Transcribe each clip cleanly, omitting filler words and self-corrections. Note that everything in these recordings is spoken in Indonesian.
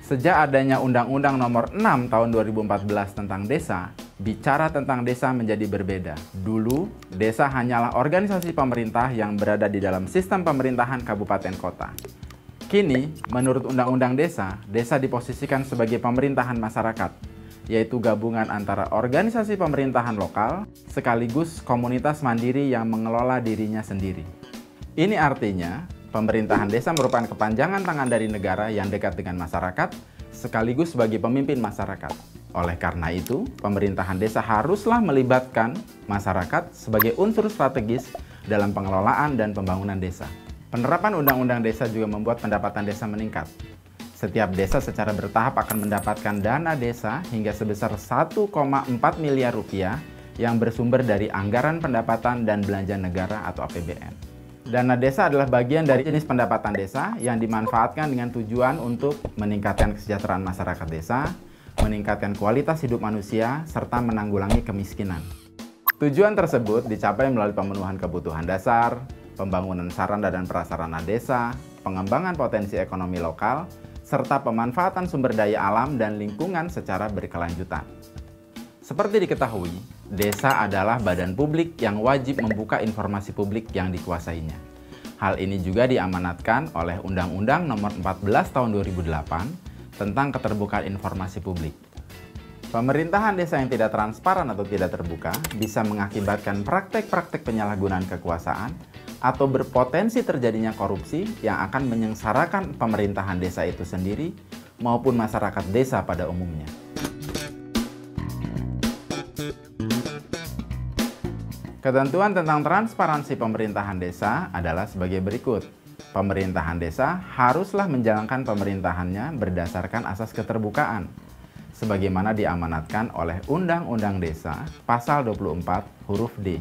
Sejak adanya Undang-Undang Nomor 6 Tahun 2014 tentang desa, bicara tentang desa menjadi berbeda. Dulu, desa hanyalah organisasi pemerintah yang berada di dalam sistem pemerintahan kabupaten kota. Kini, menurut Undang-Undang Desa, desa diposisikan sebagai pemerintahan masyarakat, yaitu gabungan antara organisasi pemerintahan lokal sekaligus komunitas mandiri yang mengelola dirinya sendiri. Ini artinya, pemerintahan desa merupakan kepanjangan tangan dari negara yang dekat dengan masyarakat, sekaligus sebagai pemimpin masyarakat. Oleh karena itu, pemerintahan desa haruslah melibatkan masyarakat sebagai unsur strategis dalam pengelolaan dan pembangunan desa. Penerapan Undang-Undang Desa juga membuat pendapatan desa meningkat. Setiap desa secara bertahap akan mendapatkan dana desa hingga sebesar 1,4 miliar rupiah yang bersumber dari anggaran pendapatan dan belanja negara atau APBN. Dana desa adalah bagian dari jenis pendapatan desa yang dimanfaatkan dengan tujuan untuk meningkatkan kesejahteraan masyarakat desa, meningkatkan kualitas hidup manusia, serta menanggulangi kemiskinan. Tujuan tersebut dicapai melalui pemenuhan kebutuhan dasar, pembangunan sarana dan prasarana desa, pengembangan potensi ekonomi lokal, serta pemanfaatan sumber daya alam dan lingkungan secara berkelanjutan. Seperti diketahui, desa adalah badan publik yang wajib membuka informasi publik yang dikuasainya. Hal ini juga diamanatkan oleh Undang-Undang Nomor 14 Tahun 2008 tentang keterbukaan informasi publik. Pemerintahan desa yang tidak transparan atau tidak terbuka bisa mengakibatkan praktek-praktek penyalahgunaan kekuasaan atau berpotensi terjadinya korupsi yang akan menyengsarakan pemerintahan desa itu sendiri maupun masyarakat desa pada umumnya. Ketentuan tentang transparansi pemerintahan desa adalah sebagai berikut. Pemerintahan desa haruslah menjalankan pemerintahannya berdasarkan asas keterbukaan, sebagaimana diamanatkan oleh Undang-Undang Desa Pasal 24 huruf D.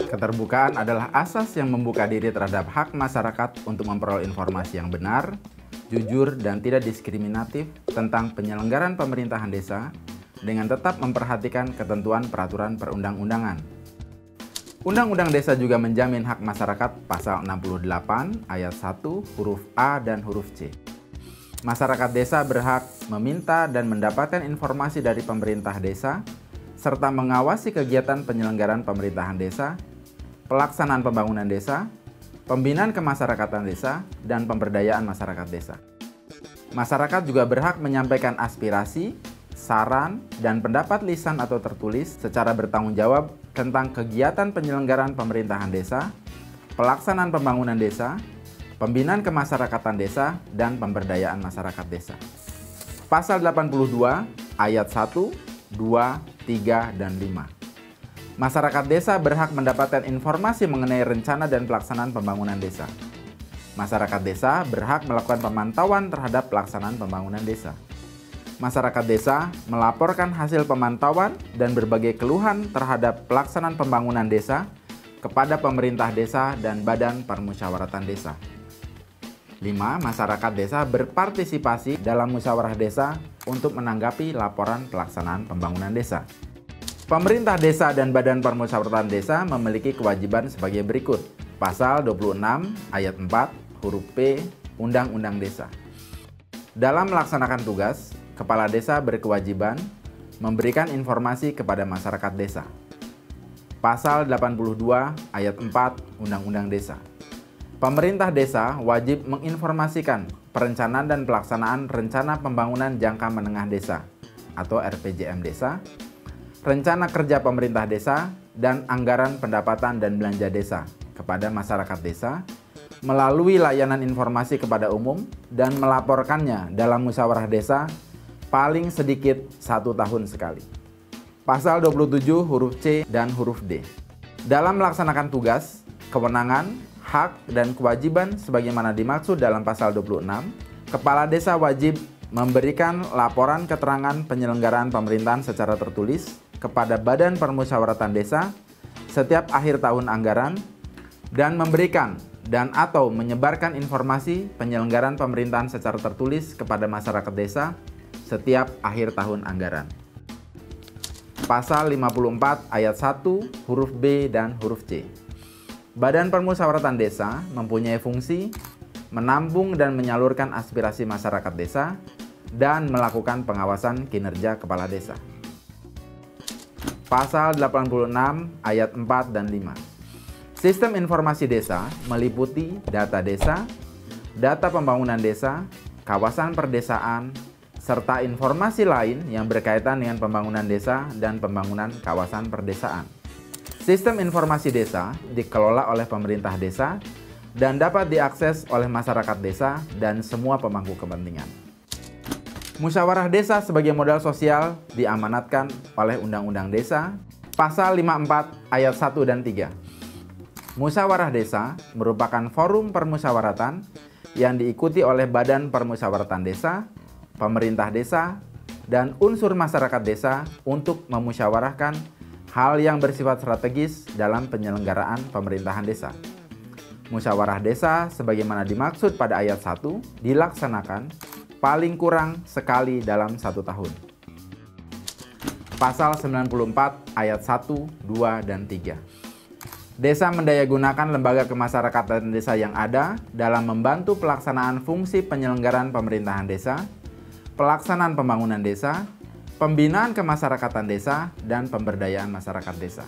Keterbukaan adalah asas yang membuka diri terhadap hak masyarakat untuk memperoleh informasi yang benar, jujur, dan tidak diskriminatif tentang penyelenggaraan pemerintahan desa dengan tetap memperhatikan ketentuan peraturan perundang-undangan. Undang-Undang Desa juga menjamin hak masyarakat pasal 68 ayat 1 huruf A dan huruf C. Masyarakat desa berhak meminta dan mendapatkan informasi dari pemerintah desa serta mengawasi kegiatan penyelenggaraan pemerintahan desa, pelaksanaan pembangunan desa, pembinaan kemasyarakatan desa, dan pemberdayaan masyarakat desa. Masyarakat juga berhak menyampaikan aspirasi, saran, dan pendapat lisan atau tertulis secara bertanggung jawab tentang kegiatan penyelenggaraan pemerintahan desa, pelaksanaan pembangunan desa, pembinaan kemasyarakatan desa, dan pemberdayaan masyarakat desa. Pasal 82 ayat 1, 2, 3, dan 5. Masyarakat desa berhak mendapatkan informasi mengenai rencana dan pelaksanaan pembangunan desa. Masyarakat desa berhak melakukan pemantauan terhadap pelaksanaan pembangunan desa. Masyarakat desa melaporkan hasil pemantauan dan berbagai keluhan terhadap pelaksanaan pembangunan desa kepada pemerintah desa dan badan permusyawaratan desa. 5. Masyarakat desa berpartisipasi dalam musyawarah desa untuk menanggapi laporan pelaksanaan pembangunan desa. Pemerintah desa dan badan permusyawaratan desa memiliki kewajiban sebagai berikut. Pasal 26 ayat 4 huruf P Undang-Undang Desa. Dalam melaksanakan tugas, Kepala Desa berkewajiban memberikan informasi kepada masyarakat desa. Pasal 82 ayat 4 Undang-Undang Desa. Pemerintah desa wajib menginformasikan perencanaan dan pelaksanaan rencana pembangunan jangka menengah desa atau RPJM desa, rencana kerja pemerintah desa, dan anggaran pendapatan dan belanja desa kepada masyarakat desa melalui layanan informasi kepada umum dan melaporkannya dalam musyawarah desa paling sedikit 1 tahun sekali. Pasal 27 huruf C dan huruf D. Dalam melaksanakan tugas, kewenangan, hak, dan kewajiban sebagaimana dimaksud dalam pasal 26, Kepala Desa wajib memberikan laporan keterangan penyelenggaraan pemerintahan secara tertulis kepada Badan Permusyawaratan Desa setiap akhir tahun anggaran dan memberikan dan atau menyebarkan informasi penyelenggaraan pemerintahan secara tertulis kepada masyarakat desa setiap akhir tahun anggaran. Pasal 54 ayat 1 huruf B dan huruf C. Badan Permusyawaratan Desa mempunyai fungsi menampung dan menyalurkan aspirasi masyarakat desa, dan melakukan pengawasan kinerja kepala desa. Pasal 86 ayat 4 dan 5. Sistem informasi desa meliputi data desa, data pembangunan desa, kawasan perdesaan, serta informasi lain yang berkaitan dengan pembangunan desa dan pembangunan kawasan perdesaan. Sistem informasi desa dikelola oleh pemerintah desa dan dapat diakses oleh masyarakat desa dan semua pemangku kepentingan. Musyawarah desa sebagai modal sosial diamanatkan oleh Undang-Undang Desa, Pasal 54 ayat 1 dan 3. Musyawarah desa merupakan forum permusyawaratan yang diikuti oleh Badan Permusyawaratan Desa, pemerintah desa, dan unsur masyarakat desa untuk memusyawarahkan hal yang bersifat strategis dalam penyelenggaraan pemerintahan desa. Musyawarah desa sebagaimana dimaksud pada ayat 1 dilaksanakan paling kurang sekali dalam 1 tahun. Pasal 94 ayat 1, 2, dan 3. Desa mendayagunakan lembaga kemasyarakatan desa yang ada dalam membantu pelaksanaan fungsi penyelenggaraan pemerintahan desa, pelaksanaan pembangunan desa, pembinaan kemasyarakatan desa, dan pemberdayaan masyarakat desa.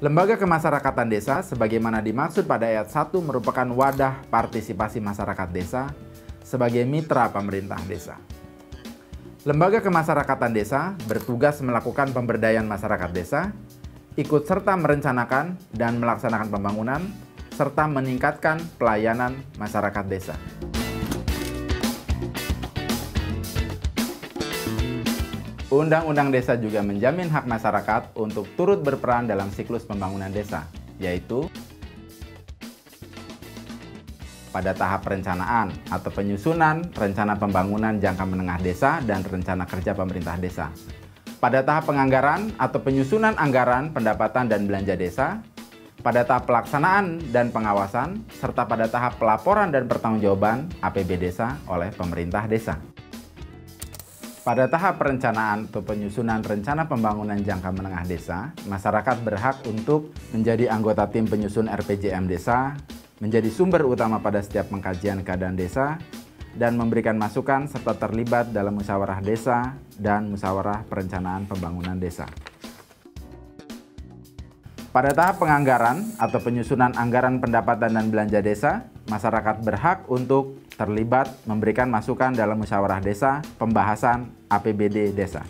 Lembaga kemasyarakatan desa sebagaimana dimaksud pada ayat 1 merupakan wadah partisipasi masyarakat desa sebagai mitra pemerintah desa. Lembaga kemasyarakatan desa bertugas melakukan pemberdayaan masyarakat desa, ikut serta merencanakan dan melaksanakan pembangunan, serta meningkatkan pelayanan masyarakat desa. Undang-Undang Desa juga menjamin hak masyarakat untuk turut berperan dalam siklus pembangunan desa, yaitu pada tahap perencanaan atau penyusunan rencana pembangunan jangka menengah desa dan rencana kerja pemerintah desa, pada tahap penganggaran atau penyusunan anggaran pendapatan dan belanja desa, pada tahap pelaksanaan dan pengawasan, serta pada tahap pelaporan dan pertanggungjawaban APB desa oleh pemerintah desa. Pada tahap perencanaan atau penyusunan rencana pembangunan jangka menengah desa, masyarakat berhak untuk menjadi anggota tim penyusun RPJM desa, menjadi sumber utama pada setiap pengkajian keadaan desa, dan memberikan masukan serta terlibat dalam musyawarah desa dan musyawarah perencanaan pembangunan desa. Pada tahap penganggaran atau penyusunan anggaran pendapatan dan belanja desa, masyarakat berhak untuk terlibat memberikan masukan dalam musyawarah desa, pembahasan APBD desa.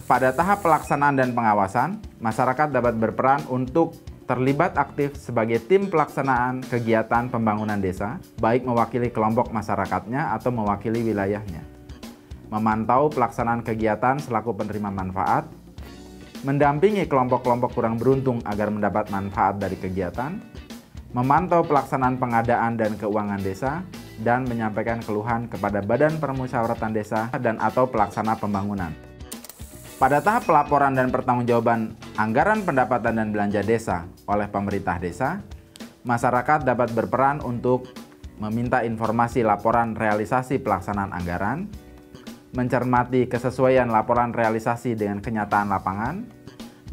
Pada tahap pelaksanaan dan pengawasan, masyarakat dapat berperan untuk terlibat aktif sebagai tim pelaksanaan kegiatan pembangunan desa, baik mewakili kelompok masyarakatnya atau mewakili wilayahnya. Memantau pelaksanaan kegiatan selaku penerima manfaat, mendampingi kelompok-kelompok kurang beruntung agar mendapat manfaat dari kegiatan, memantau pelaksanaan pengadaan dan keuangan desa, dan menyampaikan keluhan kepada Badan Permusyawaratan Desa dan atau pelaksana pembangunan. Pada tahap pelaporan dan pertanggungjawaban anggaran pendapatan dan belanja desa oleh pemerintah desa, masyarakat dapat berperan untuk meminta informasi laporan realisasi pelaksanaan anggaran, mencermati kesesuaian laporan realisasi dengan kenyataan lapangan,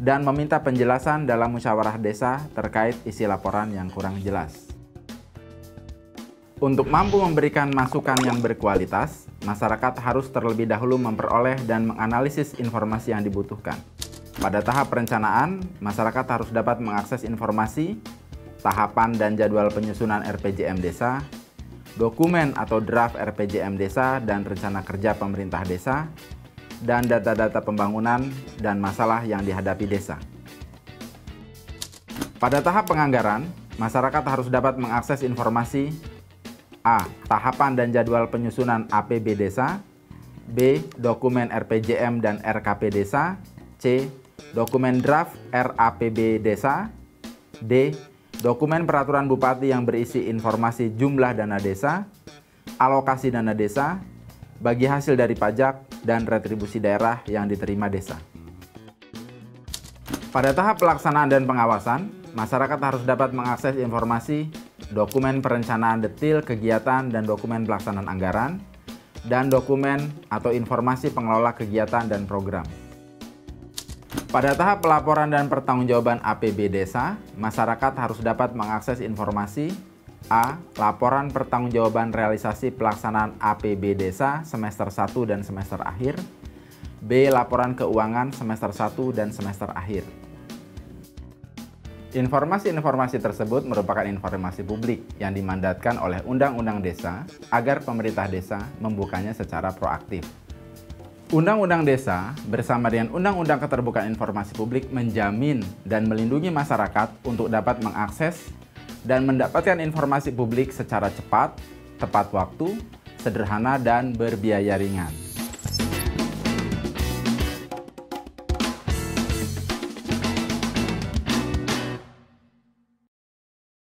dan meminta penjelasan dalam musyawarah desa terkait isi laporan yang kurang jelas. Untuk mampu memberikan masukan yang berkualitas, masyarakat harus terlebih dahulu memperoleh dan menganalisis informasi yang dibutuhkan. Pada tahap perencanaan, masyarakat harus dapat mengakses informasi, tahapan dan jadwal penyusunan RPJM desa, dokumen atau draft RPJM desa dan rencana kerja pemerintah desa, dan data-data pembangunan dan masalah yang dihadapi desa. Pada tahap penganggaran, masyarakat harus dapat mengakses informasi A. Tahapan dan jadwal penyusunan APB desa, B. Dokumen RPJM dan RKP desa, C. Dokumen draft RAPB desa, D. Dokumen peraturan bupati yang berisi informasi jumlah dana desa, alokasi dana desa, bagi hasil dari pajak, dan retribusi daerah yang diterima desa. Pada tahap pelaksanaan dan pengawasan, masyarakat harus dapat mengakses informasi, dokumen perencanaan detil kegiatan dan dokumen pelaksanaan anggaran, dan dokumen atau informasi pengelola kegiatan dan program. Pada tahap pelaporan dan pertanggungjawaban APB desa, masyarakat harus dapat mengakses informasi, A. Laporan pertanggungjawaban realisasi pelaksanaan APB Desa semester 1 dan semester akhir. B. Laporan keuangan semester 1 dan semester akhir. Informasi-informasi tersebut merupakan informasi publik yang dimandatkan oleh Undang-Undang Desa agar pemerintah desa membukanya secara proaktif. Undang-Undang Desa bersama dengan Undang-Undang Keterbukaan Informasi Publik menjamin dan melindungi masyarakat untuk dapat mengakses dan mendapatkan informasi publik secara cepat, tepat waktu, sederhana, dan berbiaya ringan.